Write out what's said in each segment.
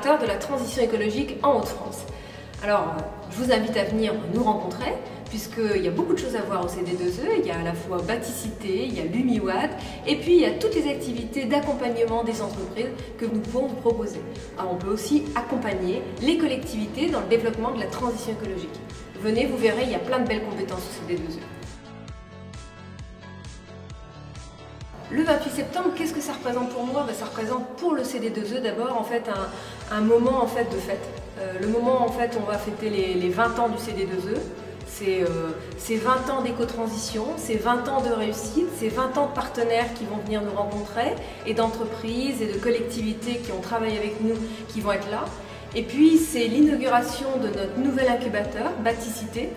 collaborateurs de la transition écologique en Hauts-de-France. Alors, je vous invite à venir nous rencontrer, puisqu'il y a beaucoup de choses à voir au CD2E. Il y a à la fois Baticité, il y a Lumiwatt, et puis il y a toutes les activités d'accompagnement des entreprises que nous pouvons vous proposer. Alors, on peut aussi accompagner les collectivités dans le développement de la transition écologique. Venez, vous verrez, il y a plein de belles compétences au CD2E. Le 28 septembre, qu'est-ce que ça représente pour moi? Ça représente pour le CD2E d'abord en fait un moment en fait de fête. Le moment en fait on va fêter les 20 ans du CD2E. C'est 20 ans d'éco-transition, c'est 20 ans de réussite, c'est 20 ans de partenaires qui vont venir nous rencontrer et d'entreprises et de collectivités qui ont travaillé avec nous qui vont être là. Et puis c'est l'inauguration de notre nouvel incubateur, Baticité,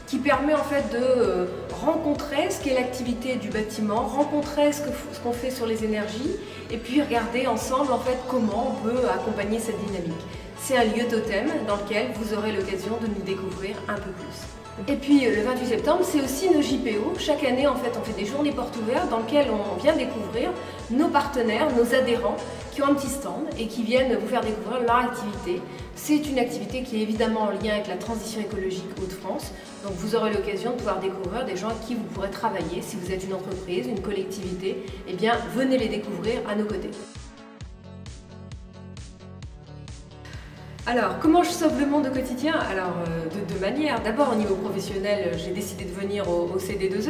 qui permet en fait de rencontrer ce qu'est l'activité du bâtiment, rencontrer ce qu'on fait sur les énergies et puis regarder ensemble en fait comment on peut accompagner cette dynamique. C'est un lieu totem dans lequel vous aurez l'occasion de nous découvrir un peu plus. Et puis le 28 septembre, c'est aussi nos JPO. Chaque année, en fait, on fait des journées portes ouvertes dans lesquelles on vient découvrir nos partenaires, nos adhérents qui ont un petit stand et qui viennent vous faire découvrir leur activité. C'est une activité qui est évidemment en lien avec la transition écologique Hauts-de-France. Donc vous aurez l'occasion de pouvoir découvrir des gens avec qui vous pourrez travailler. Si vous êtes une entreprise, une collectivité, eh bien venez les découvrir à nos côtés. Alors, comment je sauve le monde au quotidien? Alors, de deux manières. D'abord, au niveau professionnel, j'ai décidé de venir au CD2E.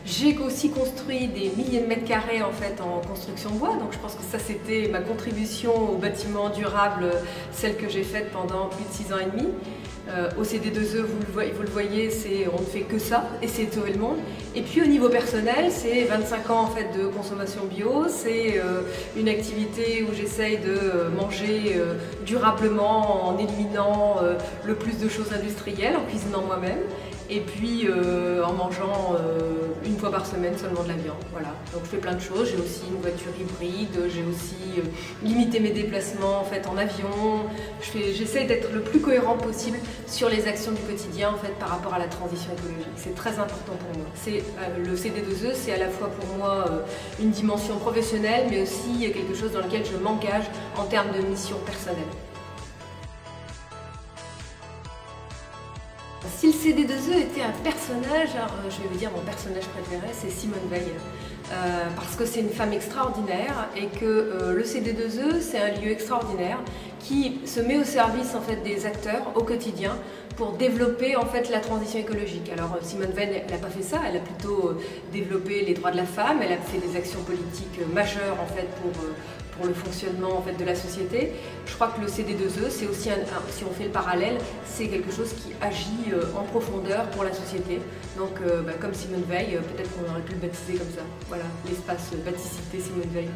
J'ai aussi construit des milliers de mètres carrés en fait en construction bois, donc je pense que ça c'était ma contribution au bâtiment durable, celle que j'ai faite pendant plus de 6 ans et demi. Au CD2E, vous le voyez, on ne fait que ça et c'est sauver le monde. Et puis au niveau personnel, c'est 25 ans en fait de consommation bio, c'est une activité où j'essaye de manger durablement en éliminant le plus de choses industrielles, en cuisinant moi-même. Et puis en mangeant une fois par semaine seulement de la viande. Voilà. Donc je fais plein de choses, j'ai aussi une voiture hybride, j'ai aussi limité mes déplacements en fait en avion. J'essaie d'être le plus cohérent possible sur les actions du quotidien en fait par rapport à la transition écologique. C'est très important pour moi. Le CD2E, c'est à la fois pour moi une dimension professionnelle, mais aussi quelque chose dans lequel je m'engage en termes de mission personnelle. Si le CD2E était un personnage, alors je vais vous dire mon personnage préféré, c'est Simone Veil. Parce que c'est une femme extraordinaire et que le CD2E, c'est un lieu extraordinaire qui se met au service en fait, des acteurs au quotidien pour développer en fait, la transition écologique. Alors Simone Veil, elle n'a pas fait ça, elle a plutôt développé les droits de la femme, elle a fait des actions politiques majeures en fait, pour le fonctionnement en fait, de la société. Je crois que le CD2E, c'est aussi, si on fait le parallèle, c'est quelque chose qui agit en profondeur pour la société. Donc comme Simone Veil, peut-être qu'on aurait pu le baptiser comme ça. Voilà, l'espace Baticité Simone Veil.